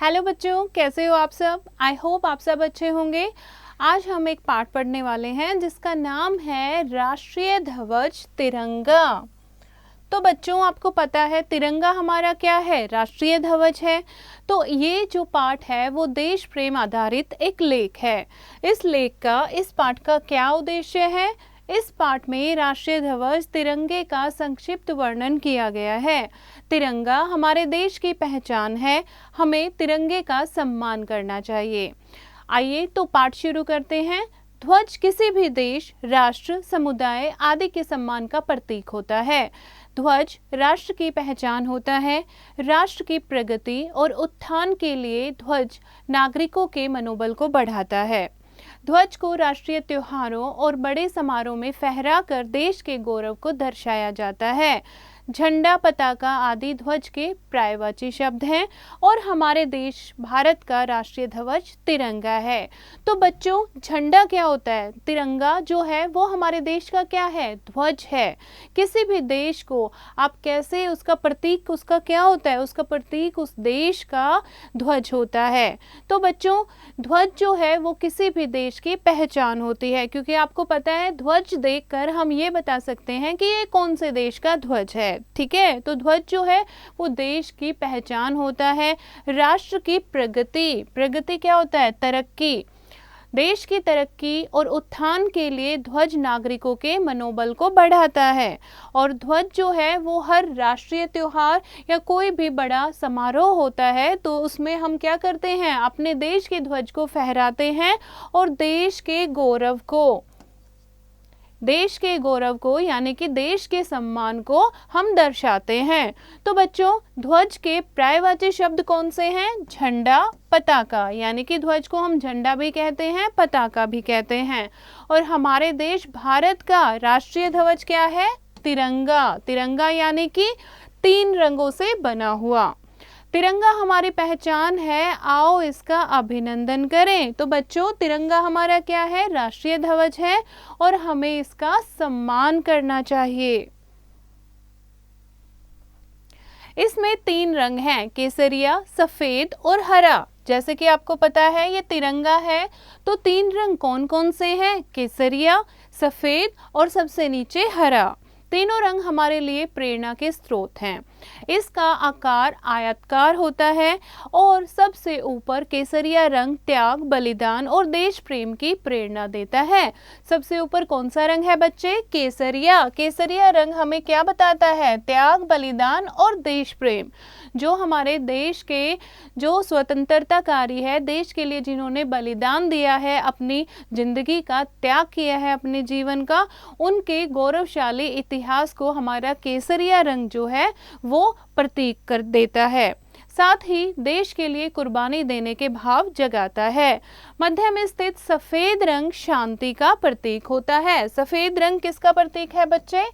Hello बच्चों, कैसे हो आप सब। आई होप आप सब अच्छे होंगे। आज हम एक पाठ पढ़ने वाले हैं जिसका नाम है राष्ट्रीय ध्वज तिरंगा। तो बच्चों, आपको पता है तिरंगा हमारा क्या है, राष्ट्रीय ध्वज है। तो ये जो पाठ है वो देश प्रेम आधारित एक लेख है। इस पाठ का क्या उद्देश्य है। इस पाठ में राष्ट्रीय ध्वज तिरंगे का संक्षिप्त वर्णन किया गया है। तिरंगा हमारे देश की पहचान है, हमें तिरंगे का सम्मान करना चाहिए। आइए तो पाठ शुरू करते हैं। ध्वज किसी भी देश, राष्ट्र, समुदाय आदि के सम्मान का प्रतीक होता है। ध्वज राष्ट्र की पहचान होता है। राष्ट्र की प्रगति और उत्थान के लिए ध्वज नागरिकों के मनोबल को बढ़ाता है। ध्वज को राष्ट्रीय त्योहारों और बड़े समारोह में फहराकर देश के गौरव को दर्शाया जाता है। झंडा, पताका आदि ध्वज के पर्यायवाची शब्द हैं और हमारे देश भारत का राष्ट्रीय ध्वज तिरंगा है। तो बच्चों, झंडा क्या होता है, तिरंगा जो है वो हमारे देश का क्या है, ध्वज है। किसी भी देश को आप कैसे, उसका प्रतीक उसका क्या होता है, उसका प्रतीक उस देश का ध्वज होता है। तो बच्चों, ध्वज जो है वो किसी भी देश की पहचान होती है, क्योंकि आपको पता है ध्वज देखकर हम ये बता सकते हैं कि ये कौन से देश का ध्वज है। ठीक है, तो ध्वज जो है वो देश की पहचान होता है। राष्ट्र की प्रगति, प्रगति क्या होता है, तरक्की। देश की तरक्की और उत्थान के लिए ध्वज नागरिकों के मनोबल को बढ़ाता है। और ध्वज जो है वो हर राष्ट्रीय त्योहार या कोई भी बड़ा समारोह होता है तो उसमें हम क्या करते हैं, अपने देश के ध्वज को फहराते हैं और देश के गौरव को यानी कि देश के सम्मान को हम दर्शाते हैं। तो बच्चों, ध्वज के पर्यायवाची शब्द कौन से हैं, झंडा, पताका, यानी कि ध्वज को हम झंडा भी कहते हैं, पताका भी कहते हैं। और हमारे देश भारत का राष्ट्रीय ध्वज क्या है, तिरंगा। तिरंगा यानी कि 3 रंगों से बना हुआ। तिरंगा हमारी पहचान है, आओ इसका अभिनंदन करें। तो बच्चों, तिरंगा हमारा क्या है, राष्ट्रीय ध्वज है और हमें इसका सम्मान करना चाहिए। इसमें 3 रंग हैं, केसरिया, सफेद और हरा। जैसे कि आपको पता है ये तिरंगा है, तो 3 रंग कौन कौन से हैं, केसरिया, सफेद और सबसे नीचे हरा। तीनों रंग हमारे लिए प्रेरणा के स्रोत हैं। इसका आकार आयताकार होता है और सबसे ऊपर केसरिया रंग त्याग, बलिदान और देश प्रेम की प्रेरणा देता है। सबसे ऊपर कौन सा रंग है बच्चे, केसरिया। केसरिया रंग हमें क्या बताता है, त्याग, बलिदान और देश प्रेम। जो हमारे देश के जो स्वतंत्रताकारी है, देश के लिए जिन्होंने बलिदान दिया है, अपनी जिंदगी का त्याग किया है, अपने जीवन का, उनके गौरवशाली इतिहास को हमारा केसरिया रंग जो है वो प्रतीक कर देता है। साथ ही देश के लिए कुर्बानी देने के भाव जगाता है। मध्य में स्थित सफेद रंग शांति का प्रतीक होता है। सफेद रंग किसका प्रतीक है बच्चे,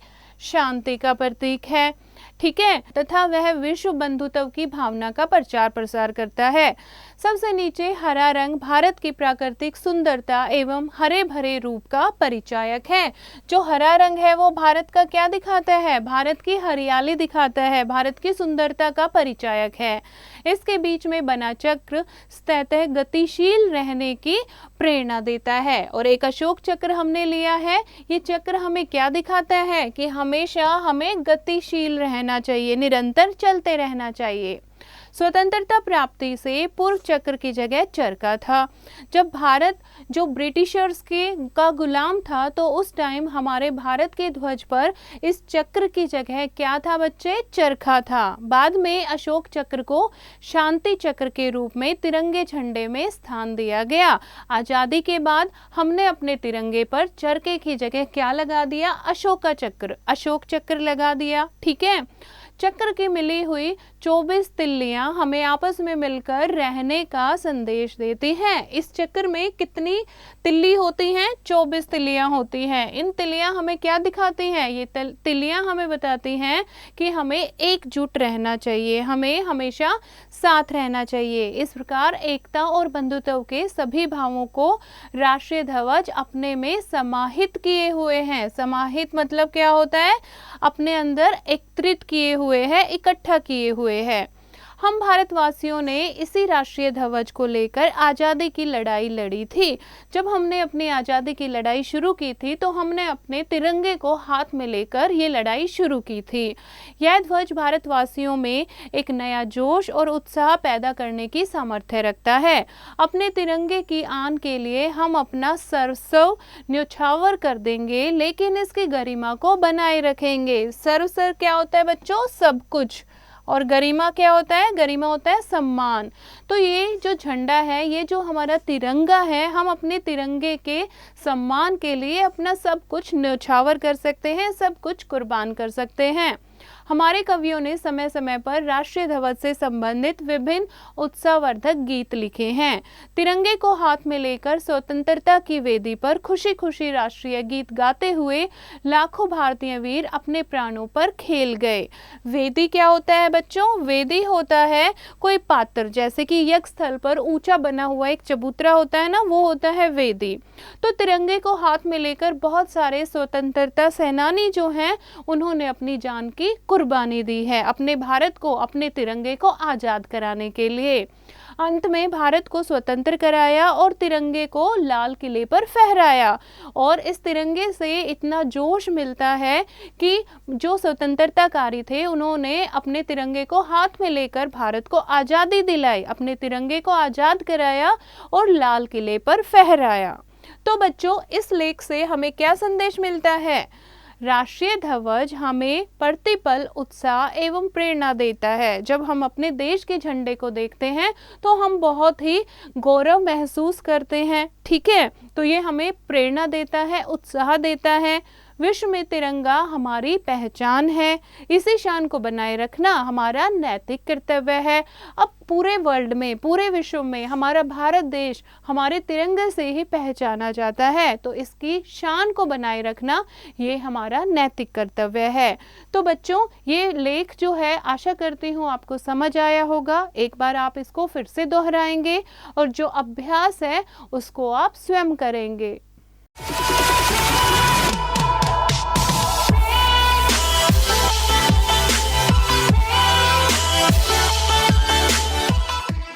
शांति का प्रतीक है। ठीक है, तथा वह विश्व बंधुत्व की भावना का प्रचार प्रसार करता है। सबसे नीचे हरा रंग भारत की प्राकृतिक सुंदरता एवं हरे भरे रूप का परिचायक है। जो हरा रंग है वो भारत का क्या दिखाता है, भारत की हरियाली दिखाता है, भारत की सुंदरता का परिचायक है। इसके बीच में बना चक्र सतह गतिशील रहने की प्रेरणा देता है। और एक अशोक चक्र हमने लिया है। ये चक्र हमें क्या दिखाता है कि हमेशा हमें गतिशील रहना चाहिए, निरंतर चलते रहना चाहिए। स्वतंत्रता प्राप्ति से पूर्व चक्र की जगह चरखा था। जब भारत जो ब्रिटिशर्स का गुलाम था तो उस टाइम हमारे भारत के ध्वज पर इस चक्र की जगह क्या था बच्चे, चरखा था। बाद में अशोक चक्र को शांति चक्र के रूप में तिरंगे झंडे में स्थान दिया गया। आज़ादी के बाद हमने अपने तिरंगे पर चरखे की जगह क्या लगा दिया, अशोक चक्र लगा दिया। ठीक है, चक्र की मिली हुई 24 तिल्लियां हमें आपस में मिलकर रहने का संदेश देती हैं। इस चक्र में कितनी तिल्ली होती हैं, 24 तिल्लियां होती हैं। इन तिल्लियां हमें क्या दिखाती हैं, ये तिल्लियां हमें बताती हैं कि हमें एकजुट रहना चाहिए, हमें हमेशा साथ रहना चाहिए। इस प्रकार एकता और बंधुत्व के सभी भावों को राष्ट्रीय ध्वज अपने में समाहित किए हुए हैं। समाहित मतलब क्या होता है, अपने अंदर एकत्रित किए हुए हैं, इकट्ठा किए हुए हैं। हम भारतवासियों ने इसी राष्ट्रीय ध्वज को लेकर आज़ादी की लड़ाई लड़ी थी। जब हमने अपनी आज़ादी की लड़ाई शुरू की थी तो हमने अपने तिरंगे को हाथ में लेकर ये लड़ाई शुरू की थी। यह ध्वज भारतवासियों में एक नया जोश और उत्साह पैदा करने की सामर्थ्य रखता है। अपने तिरंगे की आन के लिए हम अपना सर्वस्व न्यौछावर कर देंगे, लेकिन इसकी गरिमा को बनाए रखेंगे। सर्वस्व क्या होता है बच्चों? सब कुछ। और गरिमा क्या होता है? गरिमा होता है सम्मान। तो ये जो झंडा है, ये जो हमारा तिरंगा है, हम अपने तिरंगे के सम्मान के लिए अपना सब कुछ न्यौछावर कर सकते हैं, सब कुछ कुर्बान कर सकते हैं। हमारे कवियों ने समय समय पर राष्ट्रीय ध्वज से संबंधित विभिन्न उत्साहवर्धक गीत लिखे हैं। तिरंगे को हाथ में लेकर स्वतंत्रता की वेदी पर खुशी खुशी राष्ट्रीय गीत गाते हुए लाखों भारतीय वीर अपने प्राणों पर खेल गए। वेदी क्या होता है बच्चों? वेदी होता है कोई पात्र, जैसे कि यज्ञ स्थल पर ऊंचा बना हुआ एक चबूतरा होता है ना, वो होता है वेदी। तो तिरंगे को हाथ में लेकर बहुत सारे स्वतंत्रता सेनानी जो हैं, उन्होंने अपनी जान की कुर्बानी दी है अपने भारत को, अपने तिरंगे को आज़ाद कराने के लिए। अंत में भारत को स्वतंत्र कराया और तिरंगे को लाल किले पर फहराया। और इस तिरंगे से इतना जोश मिलता है कि जो स्वतंत्रताकारी थे, उन्होंने अपने तिरंगे को हाथ में लेकर भारत को आज़ादी दिलाई, अपने तिरंगे को आज़ाद कराया और लाल किले पर फहराया। तो बच्चों, इस लेख से हमें क्या संदेश मिलता है? राष्ट्रीय ध्वज हमें प्रतिपल उत्साह एवं प्रेरणा देता है। जब हम अपने देश के झंडे को देखते हैं तो हम बहुत ही गौरव महसूस करते हैं। ठीक है, तो ये हमें प्रेरणा देता है, उत्साह देता है। विश्व में तिरंगा हमारी पहचान है। इसी शान को बनाए रखना हमारा नैतिक कर्तव्य है। अब पूरे वर्ल्ड में, पूरे विश्व में हमारा भारत देश हमारे तिरंगे से ही पहचाना जाता है, तो इसकी शान को बनाए रखना ये हमारा नैतिक कर्तव्य है। तो बच्चों, ये लेख जो है, आशा करती हूँ आपको समझ आया होगा। एक बार आप इसको फिर से दोहराएंगे और जो अभ्यास है उसको आप स्वयं करेंगे।